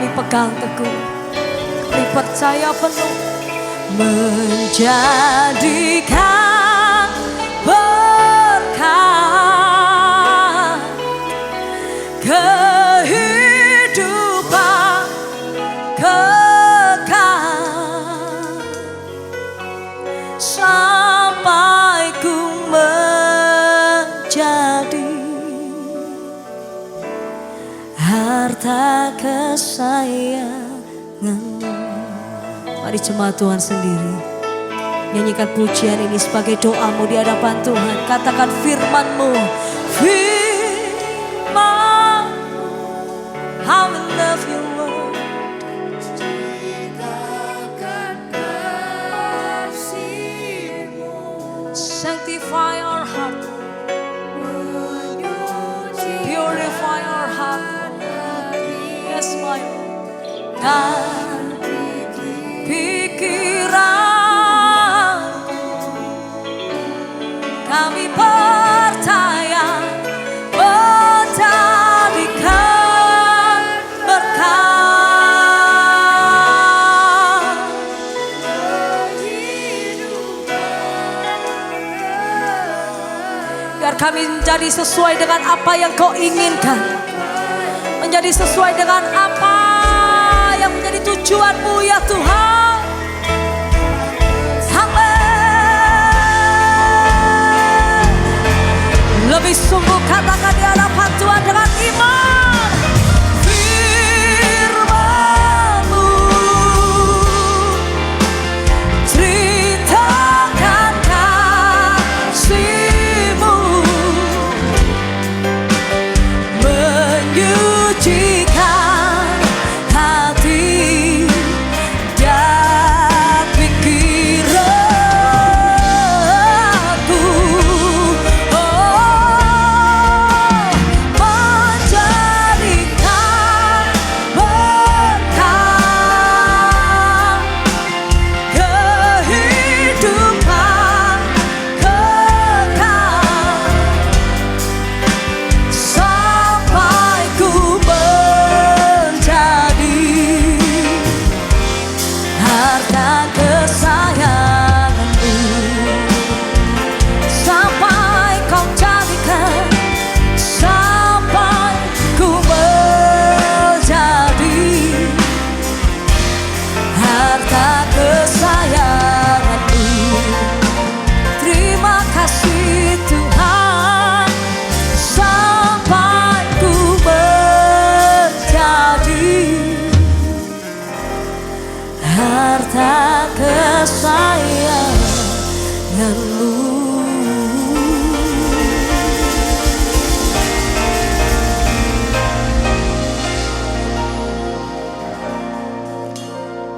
kami pegang teguh, kami percaya penuh, menjadikan berkat kehidupan kekal sampai ku menjadi harta kesayanganmu. Mari jemaat Tuhan sendiri nyanyikan pujian ini sebagai doamu di hadapan Tuhan. Katakan firman-Mu, firman-Mu, how I love you Lord. Sanctify our heart, purify our heart. Yes, my Lord. Dan pikiran kami percaya menjadikan berkat biar kami menjadi sesuai dengan apa yang Kau inginkan, menjadi sesuai dengan apa yang menjadi tujuan-Mu ya Tuhan. Amin. Lebih sungguh katakan di hadapan Tuhan dengan iman. Firman-Mu, ceritakan kasih-Mu, menyucikan hati dan pikiranku. Menjadikan berkat kehidupan kekal sampai ku menjadi harta kesayangan-Mu, sampai Kau jadikan, sampai ku menjadi harta kesayangan-Mu. Terima kasih Tuhan, sampai ku menjadi harta kesayangan-Mu.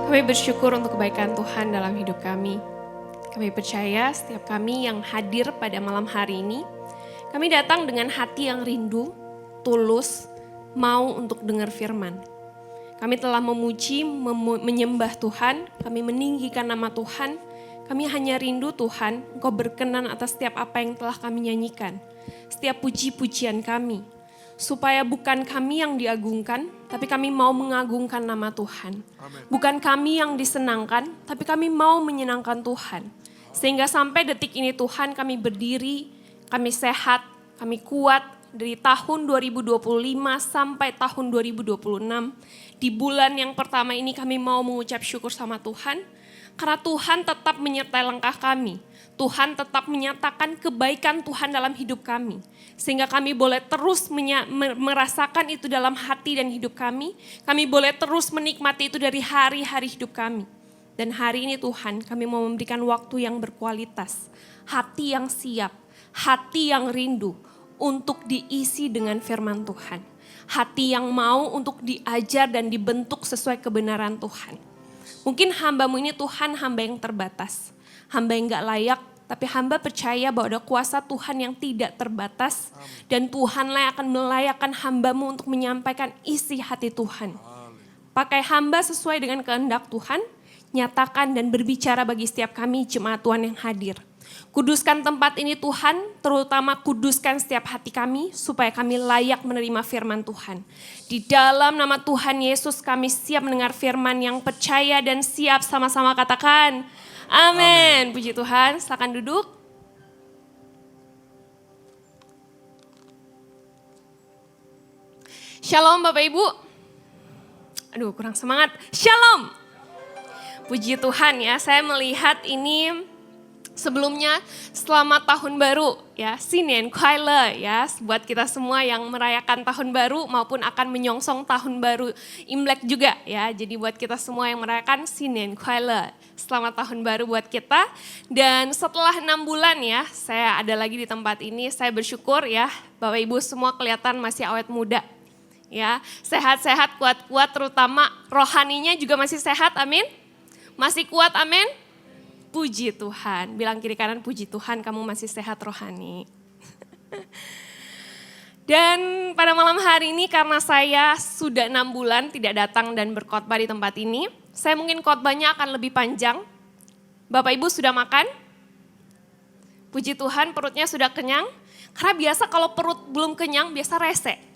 Kami bersyukur untuk kebaikan Tuhan dalam hidup kami. Kami percaya setiap kami yang hadir pada malam hari ini, kami datang dengan hati yang rindu, tulus, mau untuk dengar firman. Kami telah memuji, menyembah Tuhan, kami meninggikan nama Tuhan. Kami hanya rindu Tuhan, Engkau berkenan atas setiap apa yang telah kami nyanyikan. Setiap puji-pujian kami. Supaya bukan kami yang diagungkan, tapi kami mau mengagungkan nama Tuhan. Amen. Bukan kami yang disenangkan, tapi kami mau menyenangkan Tuhan. Sehingga sampai detik ini Tuhan kami berdiri, kami sehat, kami kuat dari tahun 2025 sampai tahun 2026. Di bulan yang pertama ini kami mau mengucap syukur sama Tuhan, karena Tuhan tetap menyertai langkah kami. Tuhan tetap menyatakan kebaikan Tuhan dalam hidup kami. Sehingga kami boleh terus merasakan itu dalam hati dan hidup kami. Kami boleh terus menikmati itu dari hari-hari hidup kami. Dan hari ini Tuhan kami mau memberikan waktu yang berkualitas. Hati yang siap, hati yang rindu untuk diisi dengan firman Tuhan. Hati yang mau untuk diajar dan dibentuk sesuai kebenaran Tuhan. Mungkin hamba-Mu ini Tuhan hamba yang terbatas. Hamba yang gak layak, tapi hamba percaya bahwa ada kuasa Tuhan yang tidak terbatas. Dan Tuhanlah yang akan melayakkan hamba-Mu untuk menyampaikan isi hati Tuhan. Pakai hamba sesuai dengan kehendak Tuhan, nyatakan dan berbicara bagi setiap kami jemaat Tuhan yang hadir. Kuduskan tempat ini Tuhan, terutama kuduskan setiap hati kami supaya kami layak menerima firman Tuhan. Di dalam nama Tuhan Yesus kami siap mendengar firman yang percaya dan siap sama-sama katakan amin. Puji Tuhan, silakan duduk. Shalom Bapak Ibu. Aduh kurang semangat. Shalom. Puji Tuhan ya, saya melihat ini sebelumnya selamat tahun baru ya, Sinen Kuala ya, buat kita semua yang merayakan tahun baru maupun akan menyongsong tahun baru Imlek juga ya. Jadi buat kita semua yang merayakan Sinen Kuala, selamat tahun baru buat kita. Dan setelah 6 bulan ya, saya ada lagi di tempat ini, saya bersyukur ya, Bapak Ibu semua kelihatan masih awet muda. Ya, sehat-sehat, kuat-kuat, terutama rohaninya juga masih sehat, amin. Masih kuat, amin. Puji Tuhan, bilang kiri kanan puji Tuhan kamu masih sehat rohani. Dan pada malam hari ini karena saya sudah 6 bulan tidak datang dan berkhotbah di tempat ini, saya mungkin khotbahnya akan lebih panjang. Bapak Ibu sudah makan? Puji Tuhan perutnya sudah kenyang, karena biasa kalau perut belum kenyang biasa rese.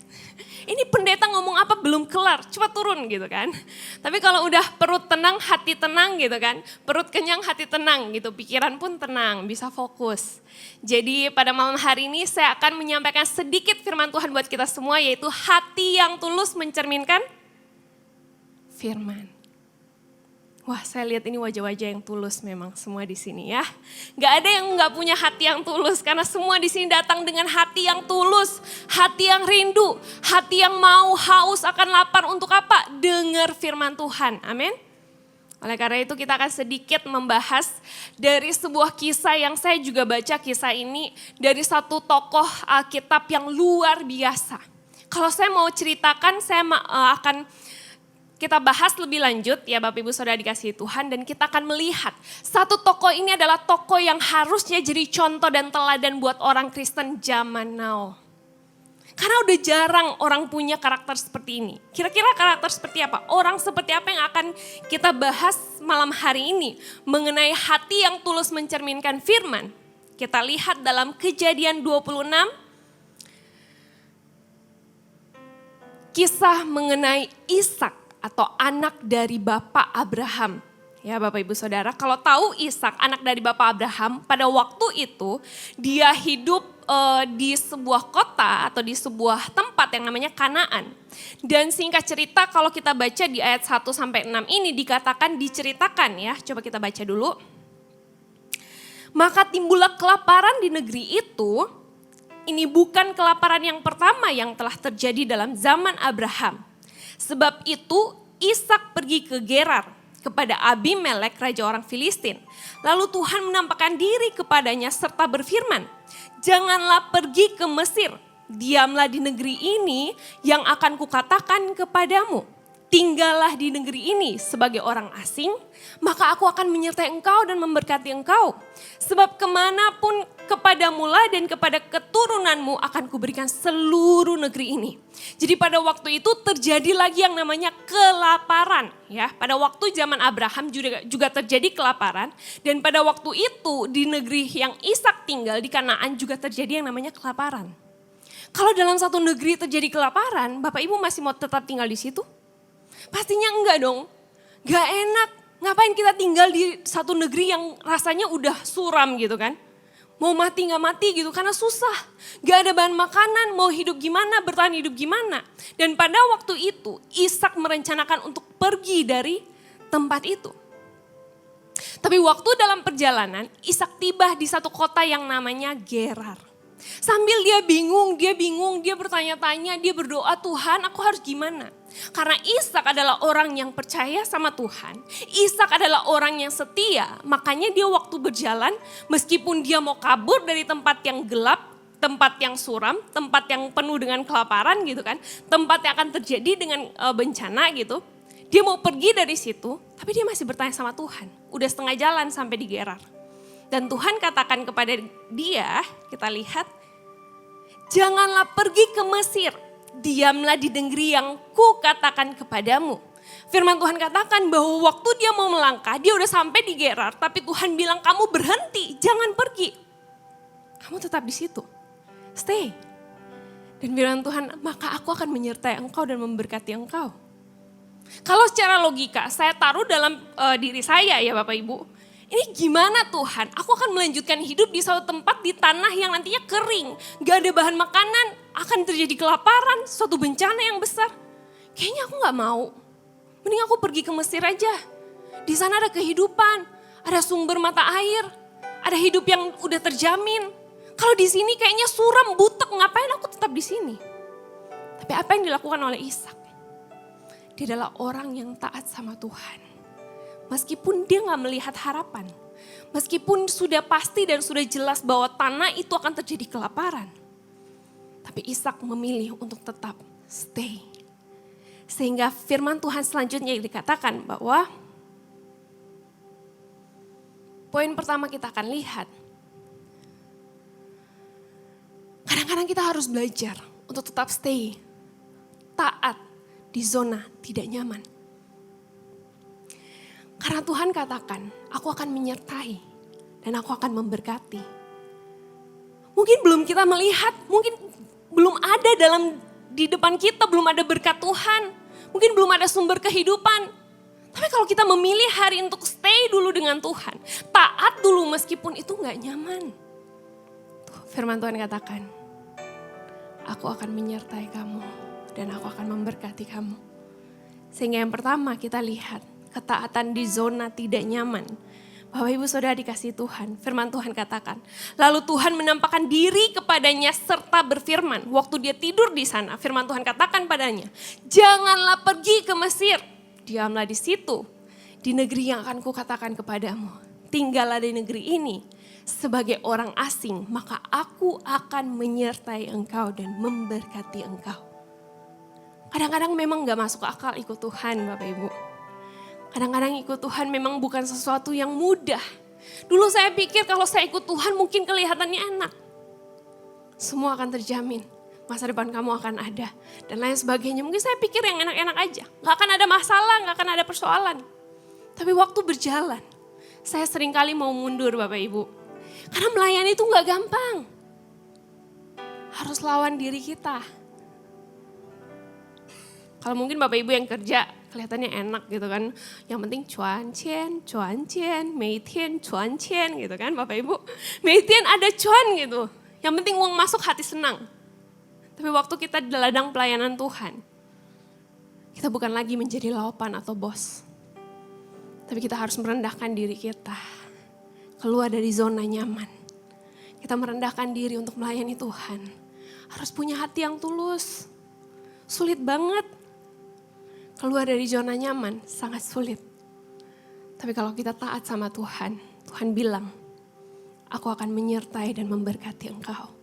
Ini pendeta ngomong apa belum kelar, coba turun gitu kan. Tapi kalau udah perut tenang, hati tenang gitu kan. Perut kenyang, hati tenang gitu, pikiran pun tenang, bisa fokus. Jadi pada malam hari ini saya akan menyampaikan sedikit firman Tuhan buat kita semua, yaitu hati yang tulus mencerminkan firman. Wah, saya lihat ini wajah-wajah yang tulus memang semua di sini ya. Gak ada yang gak punya hati yang tulus, karena semua di sini datang dengan hati yang tulus, hati yang rindu, hati yang mau haus akan lapar untuk apa? Dengar firman Tuhan, amin. Oleh karena itu kita akan sedikit membahas dari sebuah kisah yang saya juga baca kisah ini dari satu tokoh Alkitab yang luar biasa. Kalau saya mau ceritakan, saya akan kita bahas lebih lanjut ya Bapak Ibu Saudara dikasihi Tuhan, dan kita akan melihat satu tokoh ini adalah tokoh yang harusnya jadi contoh dan teladan buat orang Kristen zaman now. Karena udah jarang orang punya karakter seperti ini. Kira-kira karakter seperti apa? Orang seperti apa yang akan kita bahas malam hari ini mengenai hati yang tulus mencerminkan firman. Kita lihat dalam Kejadian 26, kisah mengenai Ishak atau anak dari Bapak Abraham. Ya Bapak Ibu Saudara, kalau tahu Ishak anak dari Bapak Abraham, pada waktu itu dia hidup di sebuah kota atau di sebuah tempat yang namanya Kanaan. Dan singkat cerita kalau kita baca di ayat 1-6 ini diceritakan ya, coba kita baca dulu. Maka timbullah kelaparan di negeri itu, ini bukan kelaparan yang pertama yang telah terjadi dalam zaman Abraham. Sebab itu Ishak pergi ke Gerar kepada Abimelek raja orang Filistin. Lalu Tuhan menampakkan diri kepadanya serta berfirman, janganlah pergi ke Mesir, diamlah di negeri ini yang akan kukatakan kepadamu. Tinggallah di negeri ini sebagai orang asing, maka aku akan menyertai engkau dan memberkati engkau. Sebab kemanapun kepadamulah dan kepada keturunanmu akan kuberikan seluruh negeri ini. Jadi pada waktu itu terjadi lagi yang namanya kelaparan. Ya, pada waktu zaman Abraham juga terjadi kelaparan. Dan pada waktu itu di negeri yang Ishak tinggal di Kanaan juga terjadi yang namanya kelaparan. Kalau dalam satu negeri terjadi kelaparan, Bapak Ibu masih mau tetap tinggal di situ? Pastinya enggak dong, gak enak. Ngapain kita tinggal di satu negeri yang rasanya udah suram gitu kan. Mau mati gak mati gitu karena susah. Gak ada bahan makanan, mau hidup gimana, bertahan hidup gimana. Dan pada waktu itu Ishak merencanakan untuk pergi dari tempat itu. Tapi waktu dalam perjalanan Ishak tiba di satu kota yang namanya Gerar. Sambil dia bingung, dia bertanya-tanya, dia berdoa, Tuhan aku harus gimana? Karena Ishak adalah orang yang percaya sama Tuhan. Ishak adalah orang yang setia, makanya dia waktu berjalan meskipun dia mau kabur dari tempat yang gelap, tempat yang suram, tempat yang penuh dengan kelaparan gitu kan. Tempat yang akan terjadi dengan bencana gitu. Dia mau pergi dari situ, tapi dia masih bertanya sama Tuhan. Udah setengah jalan sampai di Gerar. Dan Tuhan katakan kepada dia, kita lihat, janganlah pergi ke Mesir, diamlah di negeri yang ku katakan kepadamu. Firman Tuhan katakan bahwa waktu dia mau melangkah, dia udah sampai di Gerar, tapi Tuhan bilang kamu berhenti, jangan pergi. Kamu tetap di situ, stay. Dan firman Tuhan, maka aku akan menyertai engkau dan memberkati engkau. Kalau secara logika, saya taruh dalam diri saya ya Bapak Ibu, ini gimana Tuhan? Aku akan melanjutkan hidup di suatu tempat di tanah yang nantinya kering. Gak ada bahan makanan, akan terjadi kelaparan, suatu bencana yang besar. Kayaknya aku gak mau. Mending aku pergi ke Mesir aja. Di sana ada kehidupan, ada sumber mata air, ada hidup yang udah terjamin. Kalau di sini kayaknya suram, butek, ngapain aku tetap di sini? Tapi apa yang dilakukan oleh Ishak? Dia adalah orang yang taat sama Tuhan. Meskipun dia gak melihat harapan. Meskipun sudah pasti dan sudah jelas bahwa tanah itu akan terjadi kelaparan. Tapi Ishak memilih untuk tetap stay. Sehingga firman Tuhan selanjutnya dikatakan bahwa poin pertama kita akan lihat. Kadang-kadang kita harus belajar untuk tetap stay. Taat di zona tidak nyaman. Karena Tuhan katakan, aku akan menyertai dan aku akan memberkati. Mungkin belum kita melihat, mungkin belum ada di depan kita, belum ada berkat Tuhan. Mungkin belum ada sumber kehidupan. Tapi kalau kita memilih hari untuk stay dulu dengan Tuhan, taat dulu meskipun itu gak nyaman. Tuh, firman Tuhan katakan, aku akan menyertai kamu dan aku akan memberkati kamu. Sehingga yang pertama kita lihat, ketaatan di zona tidak nyaman. Bapak Ibu Saudara dikasihi Tuhan, firman Tuhan katakan. Lalu Tuhan menampakkan diri kepadanya serta berfirman. Waktu dia tidur di sana, firman Tuhan katakan padanya, janganlah pergi ke Mesir. Diamlah di situ, di negeri yang akan kukatakan kepadamu. Tinggallah di negeri ini sebagai orang asing, maka aku akan menyertai engkau dan memberkati engkau. Kadang-kadang memang gak masuk akal ikut Tuhan Bapak Ibu. Kadang-kadang ikut Tuhan memang bukan sesuatu yang mudah. Dulu saya pikir kalau saya ikut Tuhan mungkin kelihatannya enak. Semua akan terjamin. Masa depan kamu akan ada. Dan lain sebagainya. Mungkin saya pikir yang enak-enak aja. Gak akan ada masalah, gak akan ada persoalan. Tapi waktu berjalan, saya seringkali mau mundur Bapak Ibu. Karena melayani itu gak gampang. Harus lawan diri kita. Kalau mungkin Bapak Ibu yang kerja, kelihatannya enak gitu kan. Yang penting cuan cien gitu kan Bapak Ibu. Meitian ada cuan gitu. Yang penting uang masuk hati senang. Tapi waktu kita di ladang pelayanan Tuhan, kita bukan lagi menjadi laupan atau bos. Tapi kita harus merendahkan diri kita. Keluar dari zona nyaman. Kita merendahkan diri untuk melayani Tuhan. Harus punya hati yang tulus. Sulit banget. Keluar dari zona nyaman sangat sulit. Tapi kalau kita taat sama Tuhan, Tuhan bilang, aku akan menyertai dan memberkati engkau.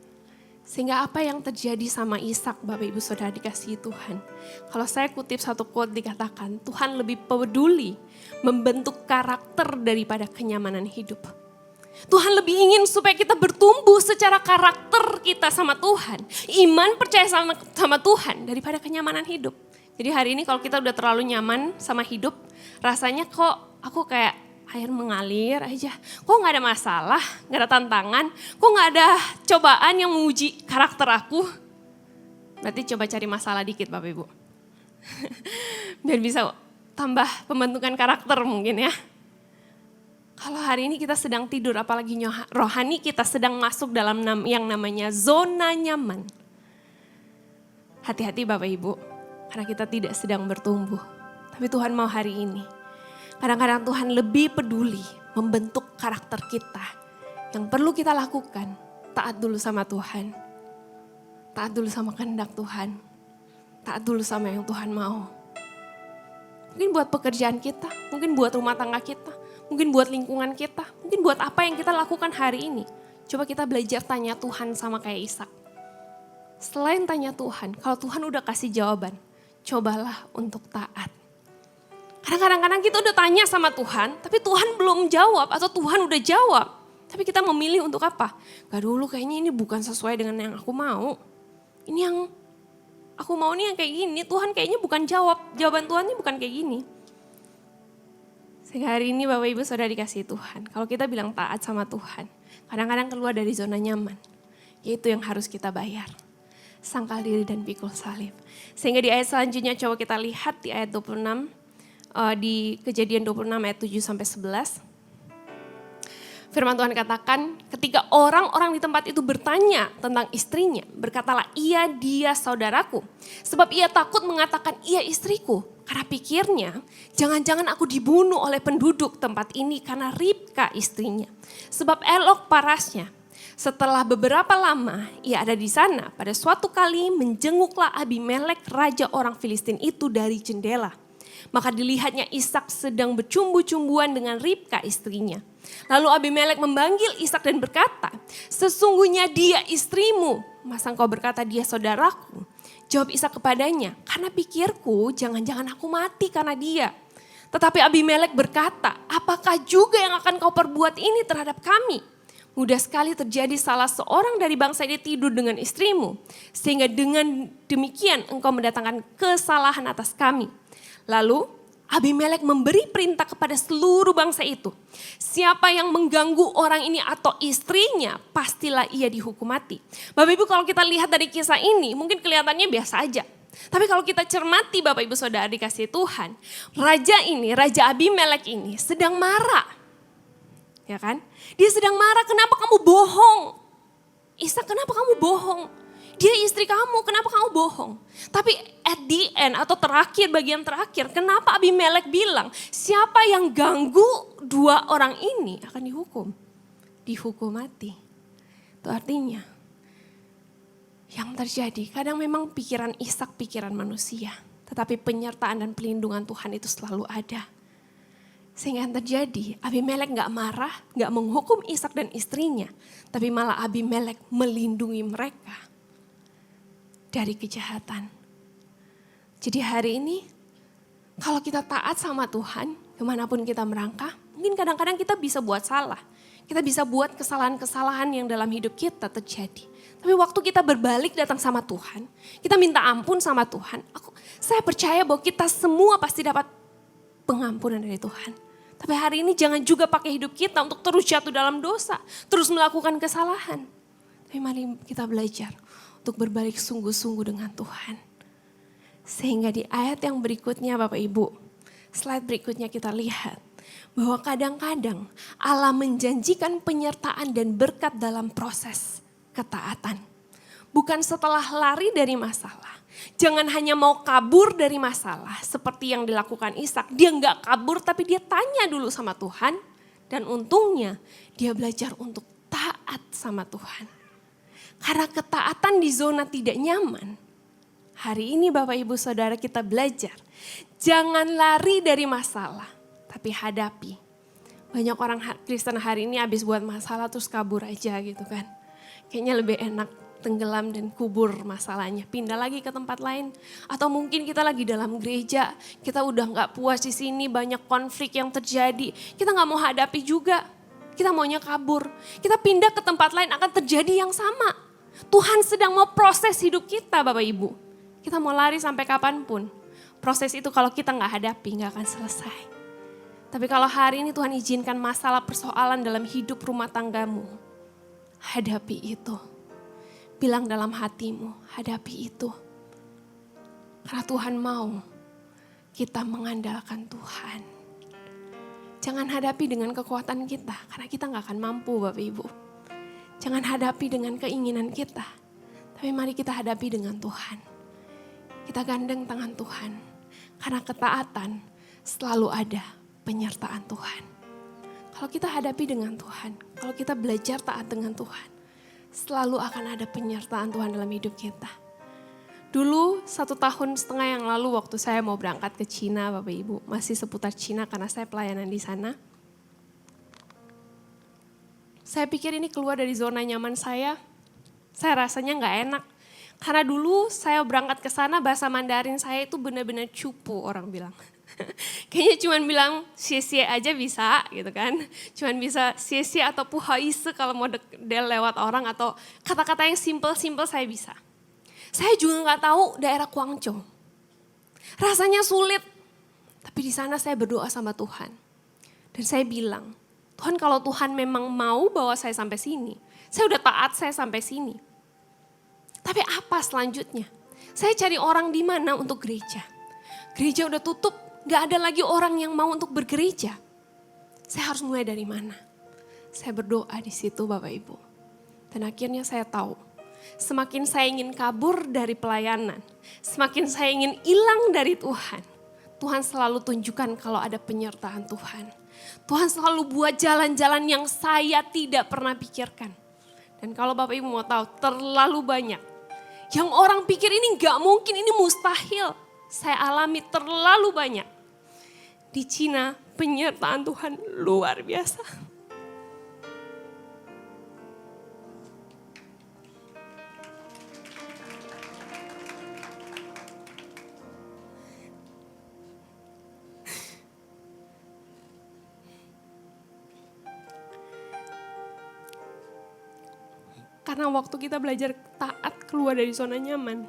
Sehingga apa yang terjadi sama Ishak, Bapak Ibu Saudara dikasihi Tuhan. Kalau saya kutip satu quote dikatakan, Tuhan lebih peduli membentuk karakter daripada kenyamanan hidup. Tuhan lebih ingin supaya kita bertumbuh secara karakter kita sama Tuhan. Iman percaya sama Tuhan daripada kenyamanan hidup. Jadi hari ini kalau kita udah terlalu nyaman sama hidup, rasanya kok aku kayak air mengalir aja. Kok gak ada masalah, gak ada tantangan, kok gak ada cobaan yang menguji karakter aku. Berarti coba cari masalah dikit Bapak Ibu. Biar bisa tambah pembentukan karakter mungkin ya. Kalau hari ini kita sedang tidur, apalagi rohani kita sedang masuk dalam yang namanya zona nyaman. Hati-hati Bapak Ibu. Karena kita tidak sedang bertumbuh. Tapi Tuhan mau hari ini. Kadang-kadang Tuhan lebih peduli membentuk karakter kita. Yang perlu kita lakukan, taat dulu sama Tuhan. Taat dulu sama kehendak Tuhan. Taat dulu sama yang Tuhan mau. Mungkin buat pekerjaan kita, mungkin buat rumah tangga kita, mungkin buat lingkungan kita, mungkin buat apa yang kita lakukan hari ini. Coba kita belajar tanya Tuhan sama kayak Ishak. Selain tanya Tuhan, kalau Tuhan udah kasih jawaban, cobalah untuk taat. Karena kadang-kadang kita udah tanya sama Tuhan, tapi Tuhan belum jawab atau Tuhan udah jawab. Tapi kita memilih untuk apa? Gak dulu kayaknya ini bukan sesuai dengan yang aku mau. Ini yang aku mau nih yang kayak gini, Tuhan kayaknya bukan jawab. Jawaban Tuhan ini bukan kayak gini. Sehingga hari ini Bapak Ibu Saudara dikasih Tuhan. Kalau kita bilang taat sama Tuhan, kadang-kadang keluar dari zona nyaman. Yaitu yang harus kita bayar. Sangkal diri dan pikul salib. Sehingga di ayat selanjutnya coba kita lihat di ayat 26. Di Kejadian 26 ayat 7-11. Firman Tuhan katakan, ketika orang-orang di tempat itu bertanya tentang istrinya, berkatalah, "Iya, dia saudaraku." Sebab ia takut mengatakan, "Iya, istriku." Karena pikirnya, jangan-jangan aku dibunuh oleh penduduk tempat ini karena Ribka istrinya. Sebab elok parasnya. Setelah beberapa lama ia ada di sana, pada suatu kali menjenguklah Abimelek raja orang Filistin itu dari jendela. Maka dilihatnya Ishak sedang bercumbu-cumbuan dengan Ribka istrinya. Lalu Abimelek memanggil Ishak dan berkata, "Sesungguhnya dia istrimu. Masa engkau berkata dia saudaraku?" Jawab Ishak kepadanya, "Karena pikirku jangan-jangan aku mati karena dia." Tetapi Abimelek berkata, "Apakah juga yang akan kau perbuat ini terhadap kami? Mudah sekali terjadi salah seorang dari bangsa ini tidur dengan istrimu. Sehingga dengan demikian engkau mendatangkan kesalahan atas kami." Lalu Abimelek memberi perintah kepada seluruh bangsa itu. Siapa yang mengganggu orang ini atau istrinya, pastilah ia dihukum mati. Bapak Ibu, kalau kita lihat dari kisah ini, mungkin kelihatannya biasa aja. Tapi kalau kita cermati Bapak Ibu Saudara dikasih Tuhan, Raja Abimelek ini sedang marah. Ya kan? Dia sedang marah, kenapa kamu bohong? Ishak, kenapa kamu bohong? Dia istri kamu, kenapa kamu bohong? Tapi at the end atau bagian terakhir, kenapa Abimelek bilang siapa yang ganggu dua orang ini akan dihukum? Dihukum mati. Itu artinya yang terjadi kadang memang pikiran Ishak pikiran manusia. Tetapi penyertaan dan pelindungan Tuhan itu selalu ada. Sehingga yang terjadi Abimelek gak marah, gak menghukum Ishak dan istrinya. Tapi malah Abimelek melindungi mereka dari kejahatan. Jadi hari ini kalau kita taat sama Tuhan, kemanapun kita merangkak, mungkin kadang-kadang kita bisa buat salah. Kita bisa buat kesalahan-kesalahan yang dalam hidup kita terjadi. Tapi waktu kita berbalik datang sama Tuhan, kita minta ampun sama Tuhan. Saya percaya bahwa kita semua pasti dapat pengampunan dari Tuhan. Tapi hari ini jangan juga pakai hidup kita untuk terus jatuh dalam dosa, terus melakukan kesalahan. Tapi mari kita belajar untuk berbalik sungguh-sungguh dengan Tuhan. Sehingga di ayat yang berikutnya Bapak Ibu, slide berikutnya kita lihat bahwa kadang-kadang Allah menjanjikan penyertaan dan berkat dalam proses ketaatan. Bukan setelah lari dari masalah. Jangan hanya mau kabur dari masalah seperti yang dilakukan Ishak. Dia enggak kabur tapi dia tanya dulu sama Tuhan. Dan untungnya dia belajar untuk taat sama Tuhan. Karena ketaatan di zona tidak nyaman. Hari ini Bapak Ibu Saudara kita belajar. Jangan lari dari masalah, tapi hadapi. Banyak orang Kristen hari ini habis buat masalah terus kabur aja gitu kan. Kayaknya lebih enak tenggelam dan kubur masalahnya. Pindah lagi ke tempat lain. Atau mungkin kita lagi dalam gereja, kita udah gak puas di sini, banyak konflik yang terjadi. Kita gak mau hadapi juga. Kita maunya kabur. Kita pindah ke tempat lain akan terjadi yang sama. Tuhan sedang mau proses hidup kita Bapak Ibu. Kita mau lari sampai kapanpun. Proses itu kalau kita gak hadapi gak akan selesai. Tapi kalau hari ini Tuhan izinkan masalah persoalan dalam hidup rumah tanggamu. Hadapi itu. Bilang dalam hatimu, hadapi itu. Karena Tuhan mau kita mengandalkan Tuhan. Jangan hadapi dengan kekuatan kita. Karena kita gak akan mampu Bapak Ibu. Jangan hadapi dengan keinginan kita. Tapi mari kita hadapi dengan Tuhan. Kita gandeng tangan Tuhan. Karena ketaatan selalu ada penyertaan Tuhan. Kalau kita hadapi dengan Tuhan. Kalau kita belajar taat dengan Tuhan. Selalu akan ada penyertaan Tuhan dalam hidup kita. Dulu 1,5 tahun yang lalu waktu saya mau berangkat ke Cina Bapak Ibu. Masih seputar Cina karena saya pelayanan di sana. Saya pikir ini keluar dari zona nyaman saya rasanya gak enak. Karena dulu saya berangkat ke sana bahasa Mandarin saya itu benar-benar cupu orang bilang. Kayaknya cuman bilang xie-xie aja bisa gitu kan. Cuman bisa xie-xie atau puhaise kalau mau lewat orang atau kata-kata yang simple-simple saya bisa. Saya juga gak tahu daerah Guangzhou. Rasanya sulit. Tapi di sana saya berdoa sama Tuhan. Dan saya bilang, Tuhan kalau Tuhan memang mau bawa saya sampai sini, saya udah taat, saya sampai sini. Tapi apa selanjutnya? Saya cari orang di mana untuk gereja. Gereja udah tutup, gak ada lagi orang yang mau untuk bergereja. Saya harus mulai dari mana? Saya berdoa di situ Bapak Ibu. Dan akhirnya saya tahu, semakin saya ingin kabur dari pelayanan, semakin saya ingin hilang dari Tuhan. Tuhan selalu tunjukkan kalau ada penyertaan Tuhan. Tuhan selalu buat jalan-jalan yang saya tidak pernah pikirkan. Dan kalau Bapak Ibu mau tahu, terlalu banyak. Yang orang pikir ini gak mungkin, ini mustahil. Saya alami terlalu banyak. Di Cina penyertaan Tuhan luar biasa. Karena waktu kita belajar taat keluar dari zona nyaman,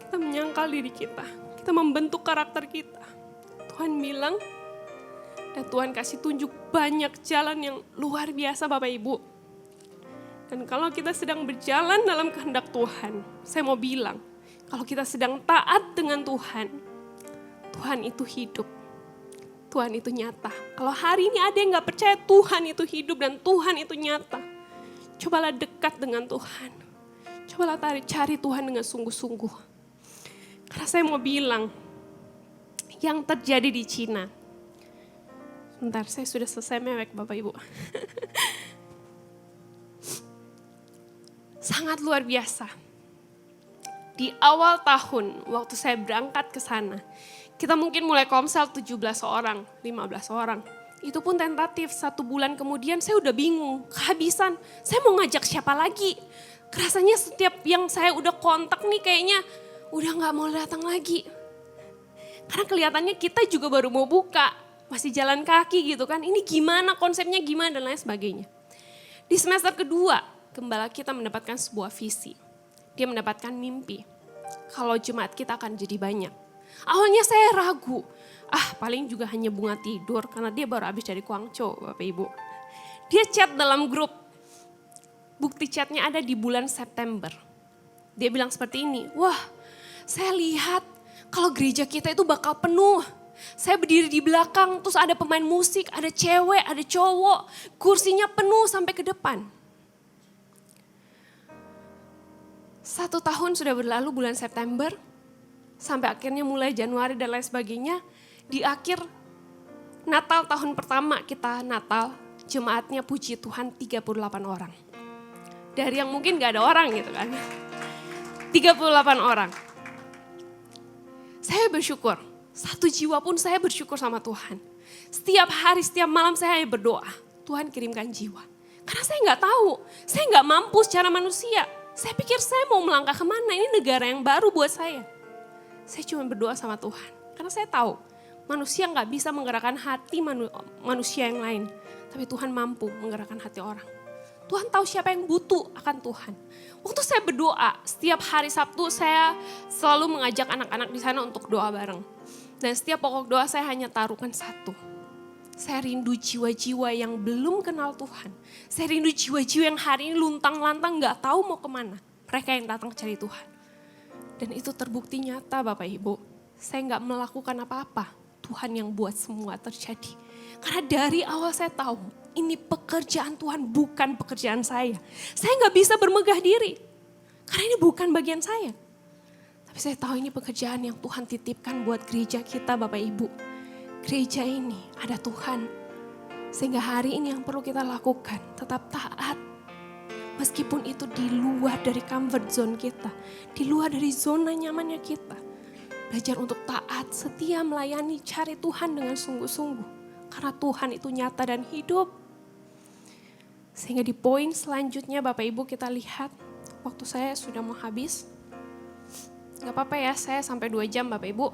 kita menyangkal diri kita membentuk karakter kita. Tuhan bilang, dan Tuhan kasih tunjuk banyak jalan yang luar biasa Bapak Ibu. Dan kalau kita sedang berjalan dalam kehendak Tuhan, saya mau bilang, kalau kita sedang taat dengan Tuhan, Tuhan itu hidup. Tuhan itu nyata. Kalau hari ini ada yang gak percaya Tuhan itu hidup dan Tuhan itu nyata, cobalah dekat dengan Tuhan. Cobalah cari Tuhan dengan sungguh-sungguh. Karena saya mau bilang, yang terjadi di Cina. Sebentar, saya sudah selesai mewek Bapak Ibu. Sangat luar biasa. Di awal tahun, waktu saya berangkat ke sana, kita mungkin mulai komsel 17 orang, 15 orang. Itu pun tentatif, 1 bulan kemudian saya udah bingung, kehabisan. Saya mau ngajak siapa lagi? Rasanya setiap yang saya udah kontak nih kayaknya udah gak mau datang lagi. Karena kelihatannya kita juga baru mau buka, masih jalan kaki gitu kan. Ini gimana konsepnya gimana dan lain sebagainya. Di semester kedua, gembala kita mendapatkan sebuah visi. Dia mendapatkan mimpi, kalau jemaat kita akan jadi banyak. Awalnya saya ragu, paling juga hanya bunga tidur karena dia baru habis dari Guangzhou Bapak Ibu. Dia chat dalam grup, bukti chatnya ada di bulan September. Dia bilang seperti ini, wah saya lihat kalau gereja kita itu bakal penuh. Saya berdiri di belakang, terus ada pemain musik, ada cewek, ada cowok, kursinya penuh sampai ke depan. 1 tahun sudah berlalu bulan September, sampai akhirnya mulai Januari dan lain sebagainya. Di akhir Natal tahun pertama kita Natal, jemaatnya puji Tuhan 38 orang. Dari yang mungkin gak ada orang gitu kan. 38 orang. Saya bersyukur, 1 jiwa pun saya bersyukur sama Tuhan. Setiap hari, setiap malam saya berdoa, Tuhan kirimkan jiwa. Karena saya gak tahu, saya gak mampu secara manusia. Saya pikir saya mau melangkah kemana, ini negara yang baru buat saya. Saya cuma berdoa sama Tuhan, karena saya tahu manusia gak bisa menggerakkan hati manusia yang lain. Tapi Tuhan mampu menggerakkan hati orang. Tuhan tahu siapa yang butuh akan Tuhan. Waktu saya berdoa, setiap hari Sabtu saya selalu mengajak anak-anak di sana untuk doa bareng. Dan setiap pokok doa saya hanya taruhkan satu. Saya rindu jiwa-jiwa yang belum kenal Tuhan. Saya rindu jiwa-jiwa yang hari ini luntang-lantang gak tahu mau kemana. Mereka yang datang cari Tuhan. Dan itu terbukti nyata Bapak Ibu. Saya gak melakukan apa-apa. Tuhan yang buat semua terjadi. Karena dari awal saya tahu ini pekerjaan Tuhan bukan pekerjaan saya. Saya gak bisa bermegah diri. Karena ini bukan bagian saya. Tapi saya tahu ini pekerjaan yang Tuhan titipkan buat gereja kita Bapak Ibu. Gereja ini ada Tuhan. Sehingga hari ini yang perlu kita lakukan tetap taat. Meskipun itu di luar dari comfort zone kita. Di luar dari zona nyamannya kita. Belajar untuk taat, setia melayani, cari Tuhan dengan sungguh-sungguh. Karena Tuhan itu nyata dan hidup. Sehingga di poin selanjutnya Bapak Ibu kita lihat. Waktu saya sudah mau habis. Gak apa-apa ya, saya sampai 2 jam Bapak Ibu.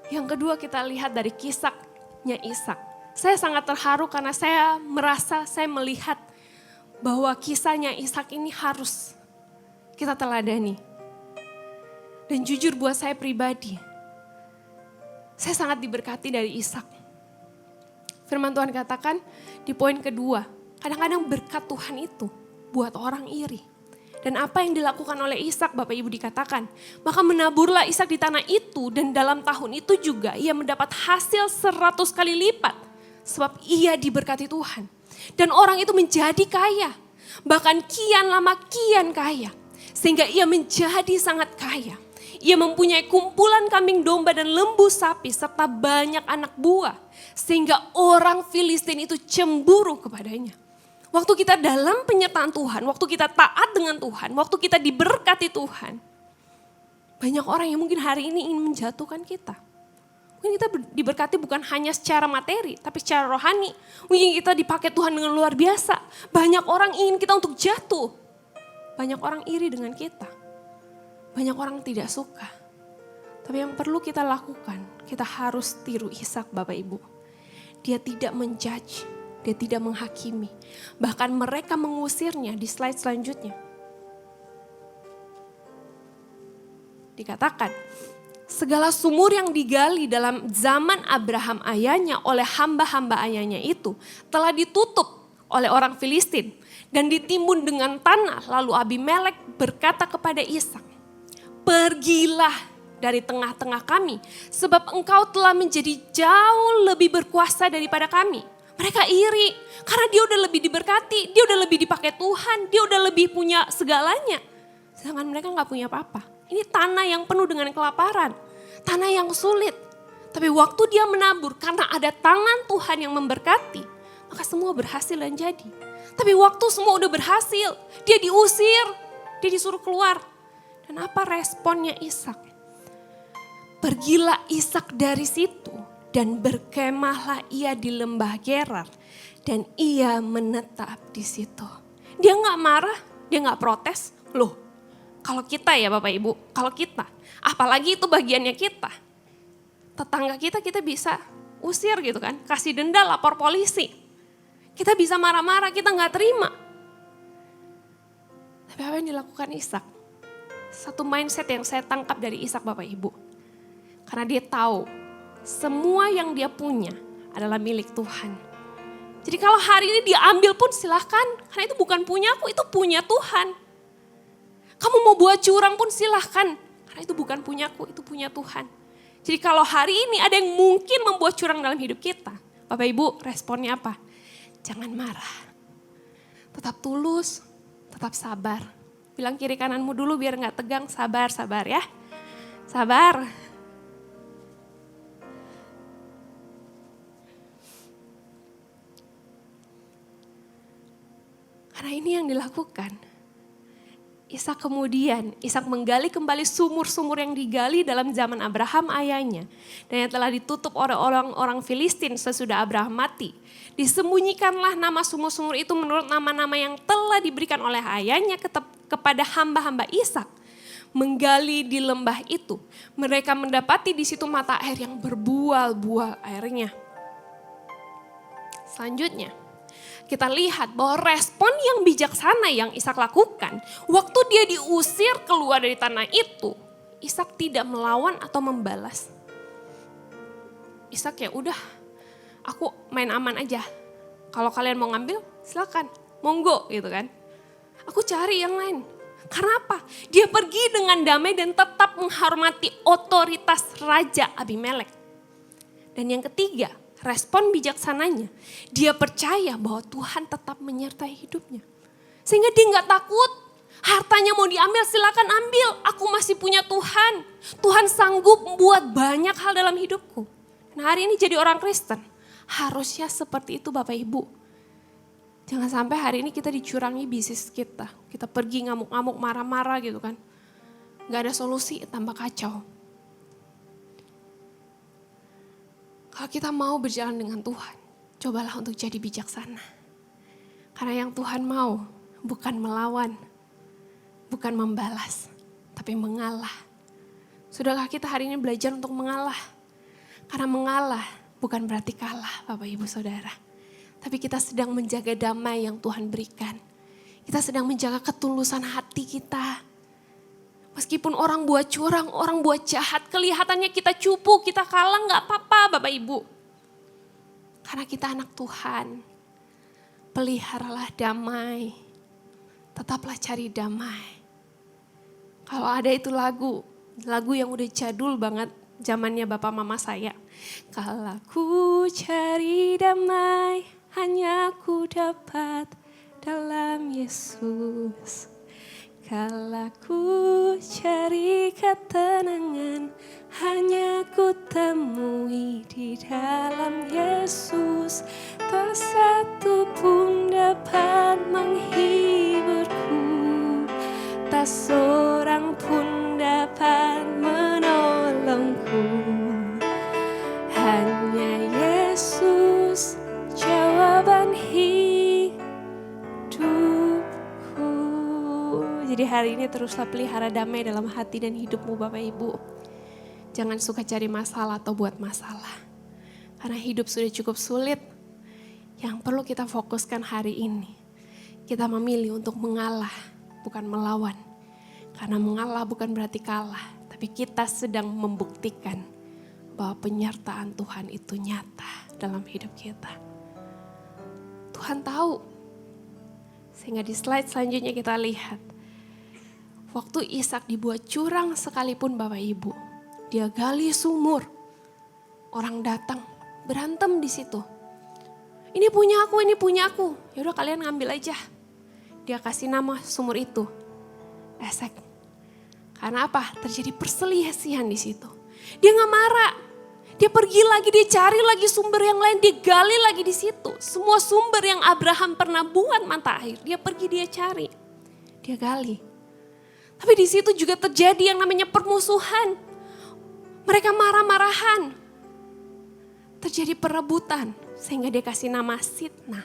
Yang kedua kita lihat dari kisahnya Ishak. Saya sangat terharu karena saya merasa, saya melihat bahwa kisahnya Ishak ini harus kita teladani. Dan jujur buat saya pribadi, saya sangat diberkati dari Ishak. Firman Tuhan katakan di poin kedua, kadang-kadang berkat Tuhan itu buat orang iri. Dan apa yang dilakukan oleh Ishak, Bapak Ibu dikatakan, maka menaburlah Ishak di tanah itu dan dalam tahun itu juga ia mendapat hasil 100 kali lipat. Sebab ia diberkati Tuhan. Dan orang itu menjadi kaya, bahkan kian lama kian kaya. Sehingga ia menjadi sangat kaya. Ia mempunyai kumpulan kambing domba dan lembu sapi serta banyak anak buah. Sehingga orang Filistin itu cemburu kepadanya. Waktu kita dalam penyertaan Tuhan, waktu kita taat dengan Tuhan, waktu kita diberkati Tuhan. Banyak orang yang mungkin hari ini ingin menjatuhkan kita. Mungkin kita diberkati bukan hanya secara materi, tapi secara rohani. Mungkin kita dipakai Tuhan dengan luar biasa. Banyak orang ingin kita untuk jatuh. Banyak orang iri dengan kita. Banyak orang tidak suka. Tapi yang perlu kita lakukan, kita harus tiru Ishak Bapak Ibu. Dia tidak menjudge. Dia tidak menghakimi. Bahkan mereka mengusirnya di slide selanjutnya. Dikatakan, segala sumur yang digali dalam zaman Abraham ayahnya oleh hamba-hamba ayahnya itu telah ditutup oleh orang Filistin dan ditimbun dengan tanah. Lalu Abimelek berkata kepada Ishak, pergilah dari tengah-tengah kami sebab engkau telah menjadi jauh lebih berkuasa daripada kami. Mereka iri karena dia udah lebih diberkati, dia udah lebih dipakai Tuhan, dia udah lebih punya segalanya. Sedangkan mereka gak punya apa-apa. Ini tanah yang penuh dengan kelaparan, tanah yang sulit. Tapi waktu dia menabur karena ada tangan Tuhan yang memberkati, maka semua berhasil dan jadi. Tapi waktu semua udah berhasil, dia diusir, dia disuruh keluar. Dan apa responnya Ishak? Pergilah Ishak dari situ. Dan berkemahlah ia di lembah Gerar. Dan ia menetap di situ. Dia gak marah, dia gak protes. Loh, kalau kita ya Bapak Ibu, kalau kita, apalagi itu bagiannya kita. Tetangga kita bisa usir gitu kan. Kasih denda, lapor polisi. Kita bisa marah-marah, kita gak terima. Tapi apa yang dilakukan Ishak? Satu mindset yang saya tangkap dari Ishak Bapak Ibu. Karena dia tahu semua yang dia punya adalah milik Tuhan. Jadi kalau hari ini diambil pun silahkan. Karena itu bukan punya aku, itu punya Tuhan. Kamu mau buat curang pun silahkan. Karena itu bukan punya aku, itu punya Tuhan. Jadi kalau hari ini ada yang mungkin membuat curang dalam hidup kita. Bapak Ibu responnya apa? Jangan marah. Tetap tulus, tetap sabar. Bilang kiri kananmu dulu biar gak tegang, sabar ya. Sabar. Karena ini yang dilakukan. Ishak menggali kembali sumur-sumur yang digali dalam zaman Abraham ayahnya. Dan yang telah ditutup oleh orang-orang Filistin sesudah Abraham mati. Disembunyikanlah nama sumur-sumur itu menurut nama-nama yang telah diberikan oleh ayahnya kepada hamba-hamba Ishak. Menggali di lembah itu. Mereka mendapati di situ mata air yang berbual-bual airnya. Selanjutnya. Kita lihat bahwa respon yang bijaksana yang Ishak lakukan. Waktu dia diusir keluar dari tanah itu. Ishak tidak melawan atau membalas. Ishak ya udah, aku main aman aja. Kalau kalian mau ngambil silakan, monggo gitu kan. Aku cari yang lain. Karena apa? Dia pergi dengan damai dan tetap menghormati otoritas Raja Abimelek. Dan yang ketiga, respon bijaksananya, dia percaya bahwa Tuhan tetap menyertai hidupnya. Sehingga dia gak takut, hartanya mau diambil silakan ambil, aku masih punya Tuhan. Tuhan sanggup membuat banyak hal dalam hidupku. Nah hari ini jadi orang Kristen, harusnya seperti itu Bapak Ibu. Jangan sampai hari ini kita dicurangi bisnis kita. Kita pergi ngamuk-ngamuk, marah-marah gitu kan. Gak ada solusi, tambah kacau. Kalau kita mau berjalan dengan Tuhan, cobalah untuk jadi bijaksana. Karena yang Tuhan mau bukan melawan, bukan membalas, tapi mengalah. Sudahkah kita hari ini belajar untuk mengalah? Karena mengalah bukan berarti kalah Bapak Ibu Saudara. Tapi kita sedang menjaga damai yang Tuhan berikan. Kita sedang menjaga ketulusan hati kita. Meskipun orang buat curang, orang buat jahat, kelihatannya kita cupu, kita kalah, gak apa-apa Bapak Ibu. Karena kita anak Tuhan, peliharalah damai, tetaplah cari damai. Kalau ada itu lagu yang udah jadul banget zamannya Bapak Mama saya. Kalau ku cari damai, hanya ku dapat dalam Yesus. Kalau ku cari ketenangan, hanya ku temui di dalam Yesus. Tak satu pun dapat menghiburku, tak seorang pun dapat menolongku. Hanya Yesus jawaban hidupku. Jadi hari ini teruslah pelihara damai dalam hati dan hidupmu Bapak Ibu. Jangan suka cari masalah atau buat masalah. Karena hidup sudah cukup sulit. Yang perlu kita fokuskan hari ini, kita memilih untuk mengalah, bukan melawan. Karena mengalah bukan berarti kalah, tapi kita sedang membuktikan bahwa penyertaan Tuhan itu nyata dalam hidup kita. Tuhan tahu. Sehingga di slide selanjutnya kita lihat, waktu Ishak dibuat curang sekalipun Bapak Ibu, dia gali sumur. Orang datang, berantem di situ. Ini punya aku, ini punya aku. Yaudah kalian ngambil aja. Dia kasih nama sumur itu, Esek. Karena apa? Terjadi perselisihan di situ. Dia gak marah. Dia pergi lagi, dia cari lagi sumber yang lain, dia gali lagi di situ. Semua sumber yang Abraham pernah buat mata air, dia pergi, dia cari. Dia gali. Tapi di situ juga terjadi yang namanya permusuhan. Mereka marah-marahan. Terjadi perebutan sehingga dia kasih nama Sitna.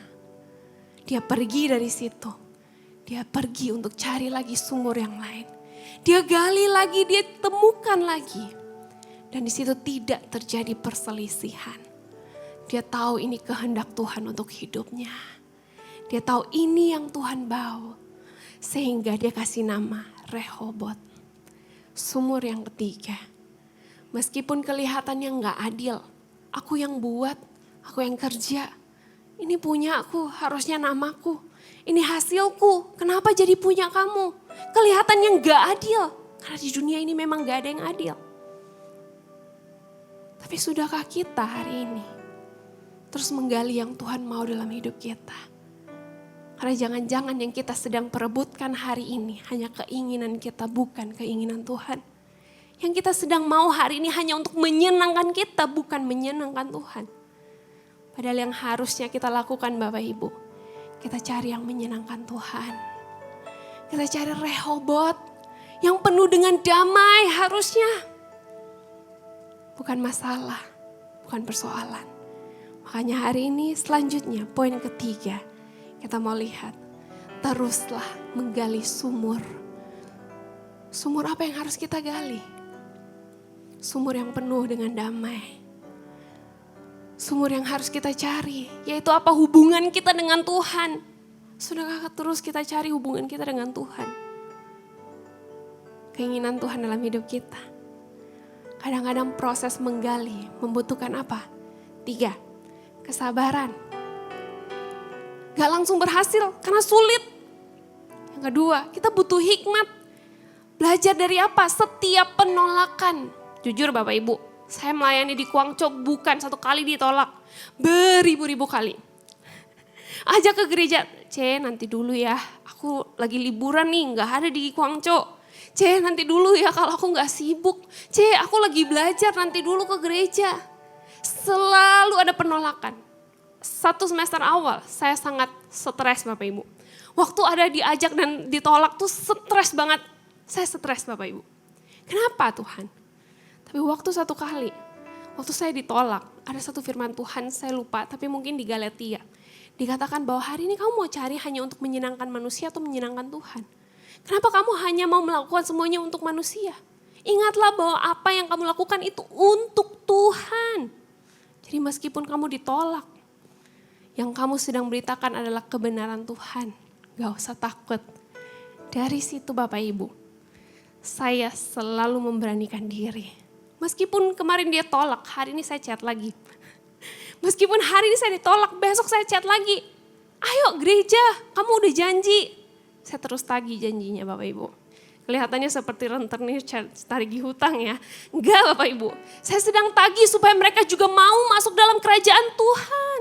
Dia pergi dari situ. Dia pergi untuk cari lagi sumur yang lain. Dia gali lagi, dia temukan lagi. Dan di situ tidak terjadi perselisihan. Dia tahu ini kehendak Tuhan untuk hidupnya. Dia tahu ini yang Tuhan bawa. Sehingga dia kasih nama Rehobot. Sumur yang ketiga. Meskipun kelihatannya gak adil. Aku yang buat, aku yang kerja. Ini punya aku, harusnya namaku. Ini hasilku, kenapa jadi punya kamu? Kelihatannya gak adil. Karena di dunia ini memang gak ada yang adil. Tapi sudahkah kita hari ini terus menggali yang Tuhan mau dalam hidup kita? Karena jangan-jangan yang kita sedang perebutkan hari ini hanya keinginan kita, bukan keinginan Tuhan. Yang kita sedang mau hari ini hanya untuk menyenangkan kita, bukan menyenangkan Tuhan. Padahal yang harusnya kita lakukan Bapak Ibu, kita cari yang menyenangkan Tuhan. Kita cari Rehobot yang penuh dengan damai harusnya. Bukan masalah, bukan persoalan. Makanya hari ini selanjutnya poin ketiga kita mau lihat. Teruslah menggali sumur. Sumur apa yang harus kita gali? Sumur yang penuh dengan damai. Sumur yang harus kita cari, yaitu apa? Hubungan kita dengan Tuhan. Sudahkah terus kita cari hubungan kita dengan Tuhan? Keinginan Tuhan dalam hidup kita. Kadang-kadang proses menggali membutuhkan apa? 3, kesabaran. Gak langsung berhasil karena sulit. Yang kedua, kita butuh hikmat. Belajar dari apa? Setiap penolakan. Jujur Bapak Ibu, saya melayani di Guangzhou bukan 1 kali ditolak. Beribu-ribu kali. Ajak ke gereja, nanti dulu ya. Aku lagi liburan nih, gak ada di Guangzhou. Nanti dulu ya kalau aku gak sibuk. Aku lagi belajar, nanti dulu ke gereja. Selalu ada penolakan. 1 semester awal saya sangat stres Bapak Ibu. Waktu ada diajak dan ditolak tuh stres banget. Saya stres Bapak Ibu. Kenapa Tuhan? Tapi waktu 1 kali, waktu saya ditolak, ada 1 firman Tuhan saya lupa, tapi mungkin di Galatia. Dikatakan bahwa hari ini kamu mau cari hanya untuk menyenangkan manusia atau menyenangkan Tuhan. Kenapa kamu hanya mau melakukan semuanya untuk manusia? Ingatlah bahwa apa yang kamu lakukan itu untuk Tuhan. Jadi meskipun kamu ditolak, yang kamu sedang beritakan adalah kebenaran Tuhan. Gak usah takut. Dari situ Bapak Ibu, saya selalu memberanikan diri. Meskipun kemarin dia tolak, hari ini saya chat lagi. Meskipun hari ini saya ditolak, besok saya chat lagi. Ayo gereja, kamu udah janji. Saya terus tagih janjinya Bapak Ibu. Kelihatannya seperti rentenir tagih hutang ya. Enggak Bapak Ibu, saya sedang tagih supaya mereka juga mau masuk dalam kerajaan Tuhan.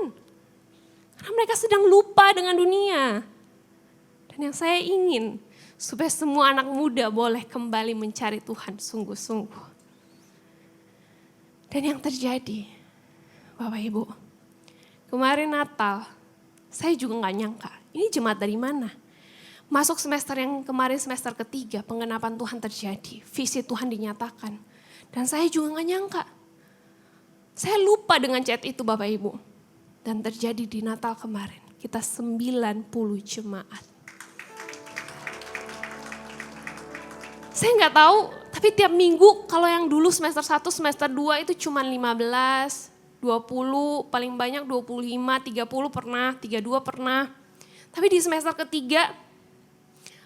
Karena mereka sedang lupa dengan dunia. Dan yang saya ingin, supaya semua anak muda boleh kembali mencari Tuhan sungguh-sungguh. Dan yang terjadi, Bapak Ibu, kemarin Natal, saya juga gak nyangka, ini jemaat dari mana? Masuk semester yang kemarin, semester ketiga, pengenapan Tuhan terjadi, visi Tuhan dinyatakan. Dan saya juga gak nyangka. Saya lupa dengan chat itu Bapak Ibu. Dan terjadi di Natal kemarin, kita 90 jemaat. Saya nggak tahu, tapi tiap minggu kalau yang dulu semester 1, semester 2 itu cuma 15, 20, paling banyak 25, 30 pernah, 32 pernah. Tapi di semester ketiga,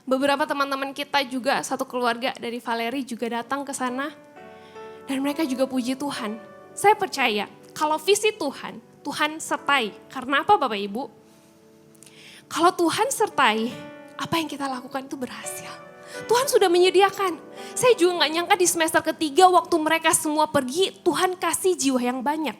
beberapa teman-teman kita juga, satu keluarga dari Valeri juga datang ke sana. Dan mereka juga puji Tuhan. Saya percaya kalau visi Tuhan, Tuhan sertai. Karena apa Bapak Ibu? Kalau Tuhan sertai, apa yang kita lakukan itu berhasil. Tuhan sudah menyediakan. Saya juga gak nyangka di semester ketiga waktu mereka semua pergi, Tuhan kasih jiwa yang banyak.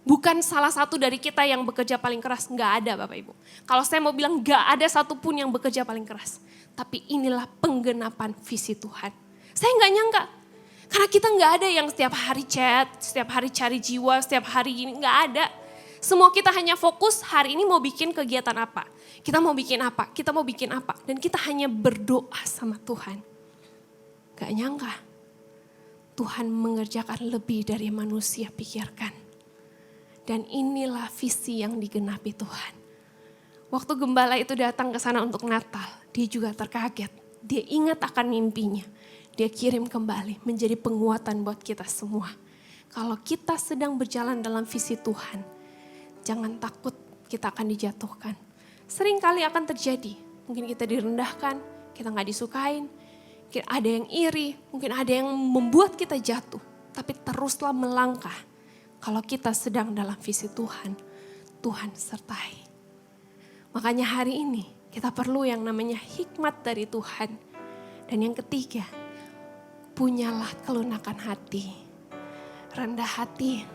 Bukan salah satu dari kita yang bekerja paling keras, gak ada Bapak Ibu. Kalau saya mau bilang gak ada satupun yang bekerja paling keras. Tapi inilah penggenapan visi Tuhan. Saya gak nyangka. Karena kita gak ada yang setiap hari chat, setiap hari cari jiwa, setiap hari gini, gak ada. Semua kita hanya fokus hari ini mau bikin kegiatan apa. Kita mau bikin apa, kita mau bikin apa. Dan kita hanya berdoa sama Tuhan. Gak nyangka Tuhan mengerjakan lebih dari manusia pikirkan. Dan inilah visi yang digenapi Tuhan. Waktu gembala itu datang ke sana untuk Natal, dia juga terkaget. Dia ingat akan mimpinya. Dia kirim kembali menjadi penguatan buat kita semua. Kalau kita sedang berjalan dalam visi Tuhan, jangan takut kita akan dijatuhkan. Sering kali akan terjadi, mungkin kita direndahkan, kita gak disukain, mungkin ada yang iri, mungkin ada yang membuat kita jatuh. Tapi teruslah melangkah, kalau kita sedang dalam visi Tuhan, Tuhan sertai. Makanya hari ini kita perlu yang namanya hikmat dari Tuhan. Dan yang ketiga, punyalah kelunakan hati, rendah hati.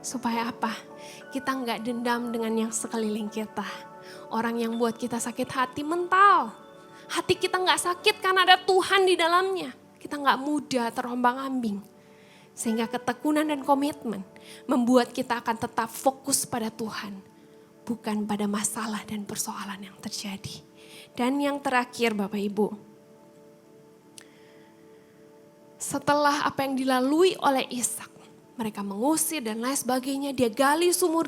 Supaya apa? Kita gak dendam dengan yang sekeliling kita. Orang yang buat kita sakit hati mental. Hati kita gak sakit karena ada Tuhan di dalamnya. Kita gak mudah terombang ambing. Sehingga ketekunan dan komitmen membuat kita akan tetap fokus pada Tuhan. Bukan pada masalah dan persoalan yang terjadi. Dan yang terakhir Bapak Ibu. Setelah apa yang dilalui oleh Ishak. Mereka mengusir dan lain sebagainya. Dia gali sumur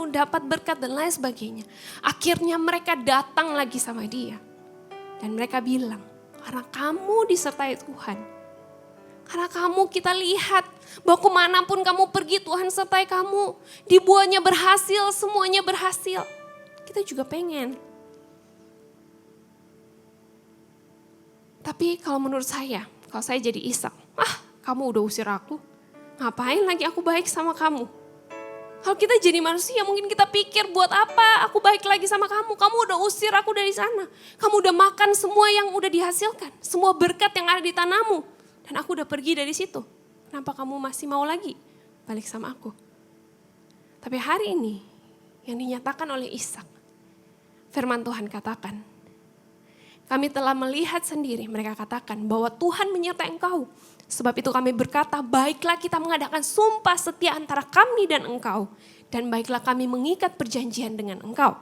dapat berkat dan lain sebagainya. Akhirnya mereka datang lagi sama dia. Dan mereka bilang, karena kamu disertai Tuhan. Karena kamu kita lihat bahwa kemanapun kamu pergi Tuhan sertai kamu. Dibuatnya berhasil, semuanya berhasil. Kita juga pengen. Tapi kalau menurut saya, kalau saya jadi Ishak, kamu udah usir aku. Ngapain lagi aku baik sama kamu? Kalau kita jadi manusia mungkin kita pikir buat apa aku baik lagi sama kamu. Kamu udah usir aku dari sana. Kamu udah makan semua yang udah dihasilkan. Semua berkat yang ada di tanahmu. Dan aku udah pergi dari situ. Kenapa kamu masih mau lagi balik sama aku? Tapi hari ini yang dinyatakan oleh Ishak. Firman Tuhan katakan. Kami telah melihat sendiri, mereka katakan bahwa Tuhan menyertai engkau. Sebab itu kami berkata, baiklah kita mengadakan sumpah setia antara kami dan engkau. Dan baiklah kami mengikat perjanjian dengan engkau.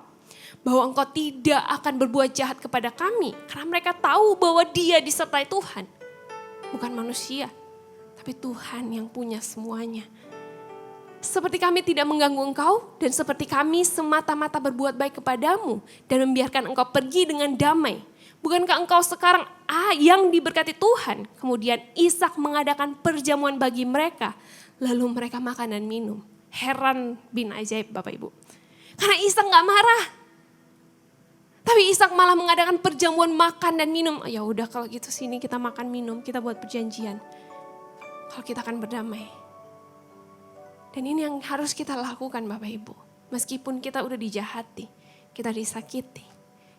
Bahwa engkau tidak akan berbuat jahat kepada kami. Karena mereka tahu bahwa dia disertai Tuhan. Bukan manusia, tapi Tuhan yang punya semuanya. Seperti kami tidak mengganggu engkau dan seperti kami semata-mata berbuat baik kepadamu. Dan membiarkan engkau pergi dengan damai. Bukankah engkau sekarang yang diberkati Tuhan? Kemudian Ishak mengadakan perjamuan bagi mereka. Lalu mereka makan dan minum. Heran bin ajaib Bapak Ibu. Karena Ishak gak marah. Tapi Ishak malah mengadakan perjamuan makan dan minum. Ya udah kalau gitu sini kita makan minum, kita buat perjanjian. Kalau kita akan berdamai. Dan ini yang harus kita lakukan Bapak Ibu. Meskipun kita udah dijahati, kita disakiti,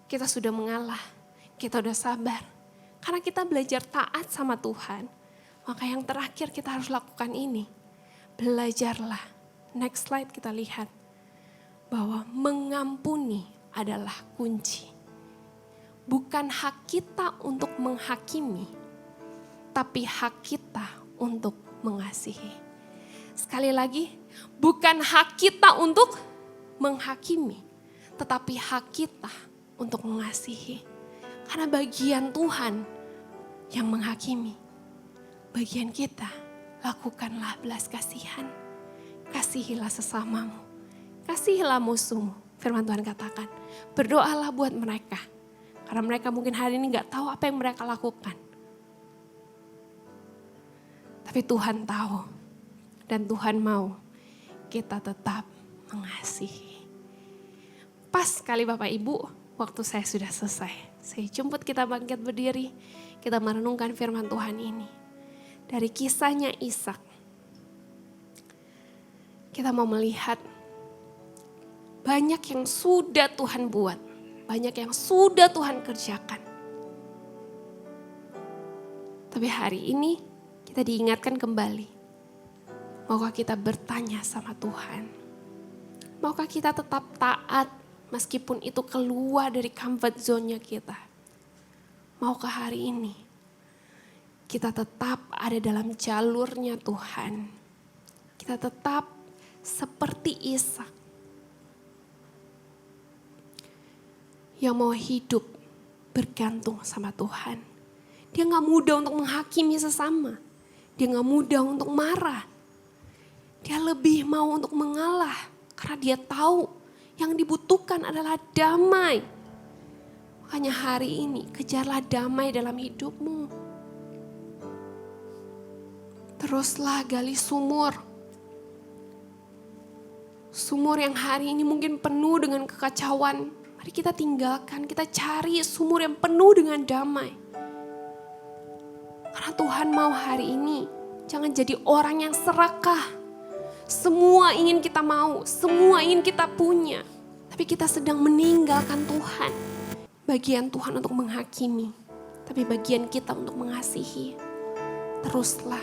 kita sudah mengalah, kita udah sabar. Karena kita belajar taat sama Tuhan. Maka yang terakhir kita harus lakukan ini. Belajarlah. Next slide kita lihat. Bahwa mengampuni adalah kunci. Bukan hak kita untuk menghakimi. Tapi hak kita untuk mengasihi. Sekali lagi, bukan hak kita untuk menghakimi. Tetapi hak kita untuk mengasihi. Karena bagian Tuhan yang menghakimi. Bagian kita, lakukanlah belas kasihan. Kasihilah sesamamu. Kasihilah musuhmu. Firman Tuhan katakan, berdoalah buat mereka. Karena mereka mungkin hari ini gak tahu apa yang mereka lakukan. Tapi Tuhan tahu. Dan Tuhan mau kita tetap mengasihi. Pas sekali Bapak Ibu, waktu saya sudah selesai. Saya jemput kita bangkit berdiri, kita merenungkan firman Tuhan ini. Dari kisahnya Ishak, kita mau melihat banyak yang sudah Tuhan buat, banyak yang sudah Tuhan kerjakan. Tapi hari ini kita diingatkan kembali, maukah kita bertanya sama Tuhan? Maukah kita tetap taat? Meskipun itu keluar dari comfort zone-nya kita. Maukah hari ini kita tetap ada dalam jalurnya Tuhan. Kita tetap seperti Ishak. Yang mau hidup bergantung sama Tuhan. Dia gak mudah untuk menghakimi sesama. Dia gak mudah untuk marah. Dia lebih mau untuk mengalah. Karena dia tahu yang dibutuhkan adalah damai. Makanya hari ini kejarlah damai dalam hidupmu. Teruslah gali sumur. Sumur yang hari ini mungkin penuh dengan kekacauan. Mari kita tinggalkan, kita cari sumur yang penuh dengan damai. Karena Tuhan mau hari ini jangan jadi orang yang serakah. Semua ingin kita mau, semua ingin kita punya. Tapi kita sedang meninggalkan Tuhan. Bagian Tuhan untuk menghakimi. Tapi bagian kita untuk mengasihi. Teruslah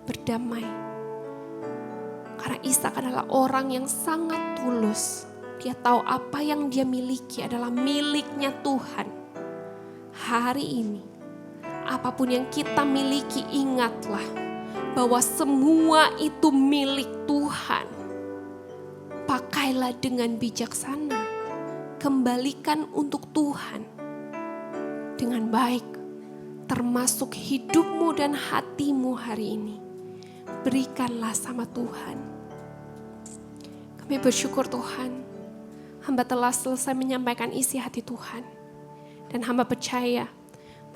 berdamai. Karena Ishak adalah orang yang sangat tulus. Dia tahu apa yang dia miliki adalah miliknya Tuhan. Hari ini, apapun yang kita miliki ingatlah. Bahwa semua itu milik Tuhan. Pakailah dengan bijaksana. Kembalikan untuk Tuhan. Dengan baik. Termasuk hidupmu dan hatimu hari ini. Berikanlah sama Tuhan. Kami bersyukur Tuhan. Hamba telah selesai menyampaikan isi hati Tuhan. Dan hamba percaya.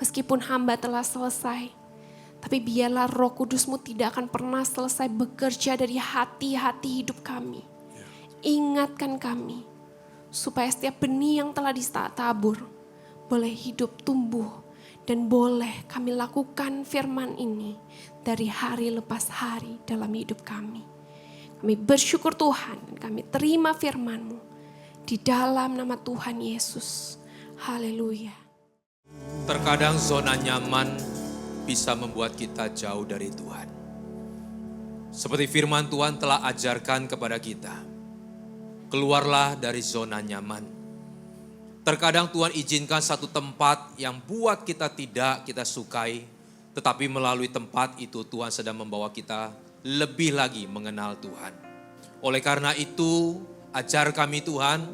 Meskipun hamba telah selesai. Tapi biarlah Roh Kudus-Mu tidak akan pernah selesai bekerja dari hati-hati hidup kami. Ingatkan kami, supaya setiap benih yang telah ditabur, boleh hidup tumbuh, dan boleh kami lakukan firman ini dari hari lepas hari dalam hidup kami. Kami bersyukur Tuhan, dan kami terima firman-Mu di dalam nama Tuhan Yesus. Haleluya. Terkadang zona nyaman bisa membuat kita jauh dari Tuhan. Seperti firman Tuhan telah ajarkan kepada kita. Keluarlah dari zona nyaman. Terkadang Tuhan izinkan satu tempat yang buat kita tidak kita sukai. Tetapi melalui tempat itu Tuhan sedang membawa kita lebih lagi mengenal Tuhan. Oleh karena itu ajar kami Tuhan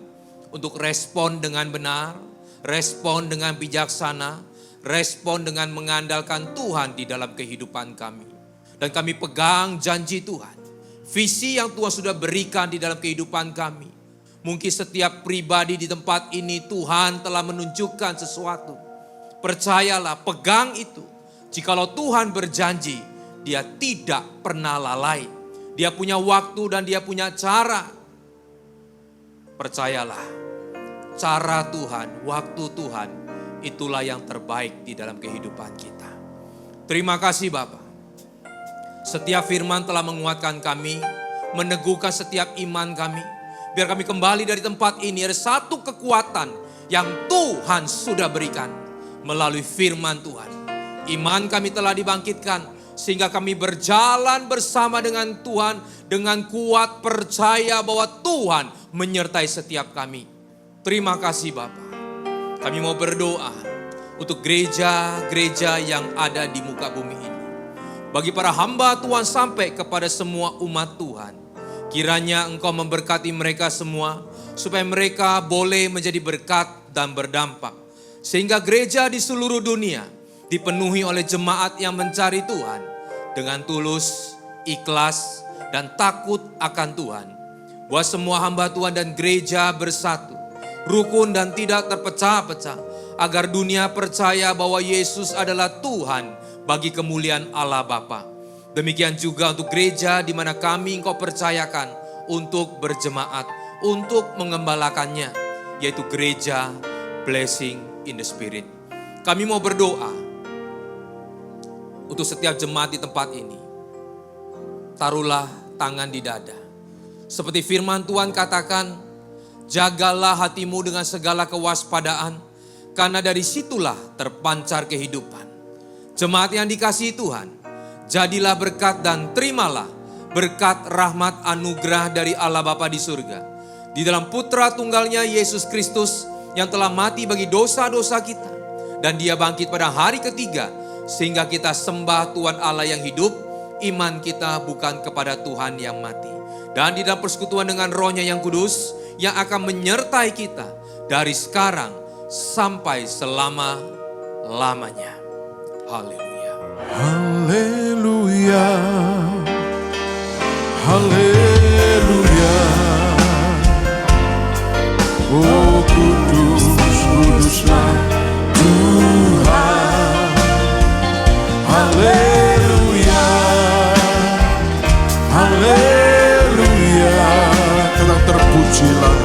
untuk respon dengan benar. Respon dengan bijaksana. Respon dengan mengandalkan Tuhan di dalam kehidupan kami. Dan kami pegang janji Tuhan. Visi yang Tuhan sudah berikan di dalam kehidupan kami. Mungkin setiap pribadi di tempat ini Tuhan telah menunjukkan sesuatu. Percayalah, pegang itu. Jikalau Tuhan berjanji, Dia tidak pernah lalai. Dia punya waktu dan Dia punya cara. Percayalah, cara Tuhan, waktu Tuhan, itulah yang terbaik di dalam kehidupan kita. Terima kasih Bapa. Setiap firman telah menguatkan kami, meneguhkan setiap iman kami. Biar kami kembali dari tempat ini ada satu kekuatan yang Tuhan sudah berikan melalui firman Tuhan. Iman kami telah dibangkitkan sehingga kami berjalan bersama dengan Tuhan dengan kuat percaya bahwa Tuhan menyertai setiap kami. Terima kasih Bapa. Kami mau berdoa untuk gereja-gereja yang ada di muka bumi ini. Bagi para hamba Tuhan sampai kepada semua umat Tuhan. Kiranya Engkau memberkati mereka semua supaya mereka boleh menjadi berkat dan berdampak. Sehingga gereja di seluruh dunia dipenuhi oleh jemaat yang mencari Tuhan dengan tulus, ikhlas, dan takut akan Tuhan. Buat semua hamba Tuhan dan gereja bersatu, rukun dan tidak terpecah-pecah, agar dunia percaya bahwa Yesus adalah Tuhan bagi kemuliaan Allah Bapa. Demikian juga untuk gereja di mana kami Engkau percayakan untuk berjemaat, untuk mengembalakannya, yaitu gereja Blessing in the Spirit. Kami mau berdoa untuk setiap jemaat di tempat ini. Taruhlah tangan di dada. Seperti firman Tuhan katakan, jagalah hatimu dengan segala kewaspadaan, karena dari situlah terpancar kehidupan. Jemaat yang dikasihi Tuhan, jadilah berkat dan terimalah berkat rahmat anugerah dari Allah Bapa di surga. Di dalam Putra Tunggalnya Yesus Kristus yang telah mati bagi dosa-dosa kita. Dan Dia bangkit pada hari ketiga sehingga kita sembah Tuhan Allah yang hidup. Iman kita bukan kepada Tuhan yang mati. Dan di dalam persekutuan dengan Roh-Nya yang kudus yang akan menyertai kita dari sekarang sampai selama-lamanya. Haleluya. Haleluya. Haleluya. Oh kudus, kuduslah Tuhan. Haleluya. Haleluya. Kata terpujilah,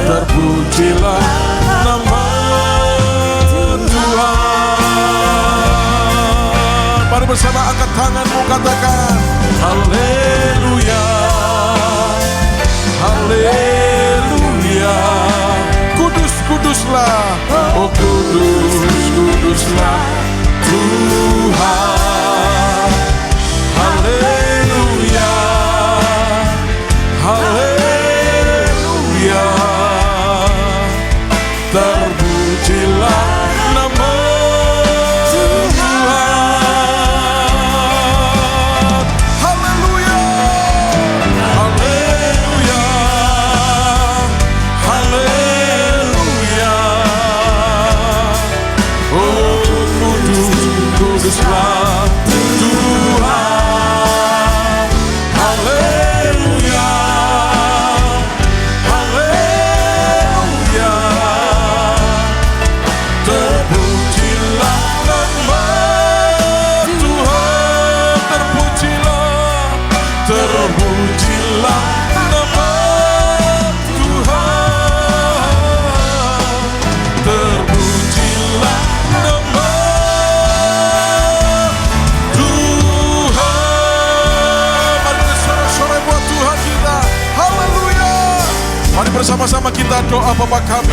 terpujilah nama bersama angkat tanganmu katakan haleluya, haleluya. Kudus, kuduslah, oh kudus, kuduslah Tuhan. Haleluya, haleluya. Terpujilah nama Tuhan. Haleluya, haleluya. Terpujilah nama Tuhan, terpujilah, terpujilah nama Tuhan, terpujilah nama Mari bersama-sama kita doa Bapa kami.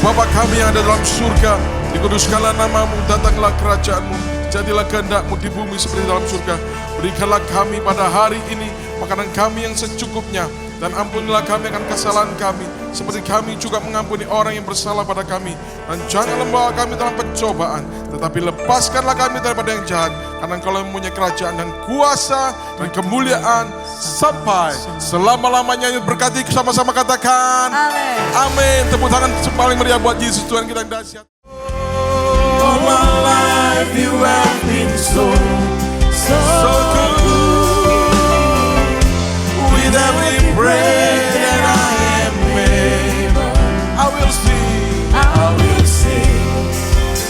Bapa kami yang ada dalam surga, dikuduskanlah namamu, datanglah kerajaanmu, jadilah kehendak-mu di bumi seperti dalam surga. Berikanlah kami pada hari ini makanan kami yang secukupnya, dan ampunilah kami akan kesalahan kami, seperti kami juga mengampuni orang yang bersalah pada kami. Dan jangan membawa kami dalam pencobaan, tetapi lepaskanlah kami daripada yang jahat, karena Engkau mempunyai kerajaan dan kuasa dan kemuliaan sampai selama-lamanya. Berkati sama-sama katakan amin. Amin. Tepuk tangan paling meriah buat Yesus Tuhan kita yang dahsyat. All my life you have been so good. With every breath that I am able, I will sing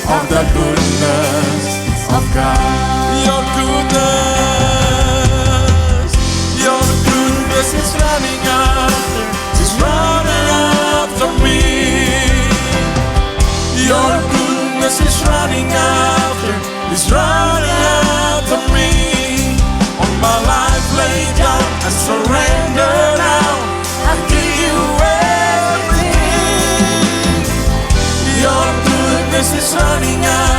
of the goodness of God. Your goodness is running after me. lay down and surrender now. I give you everything. Your goodness is running out.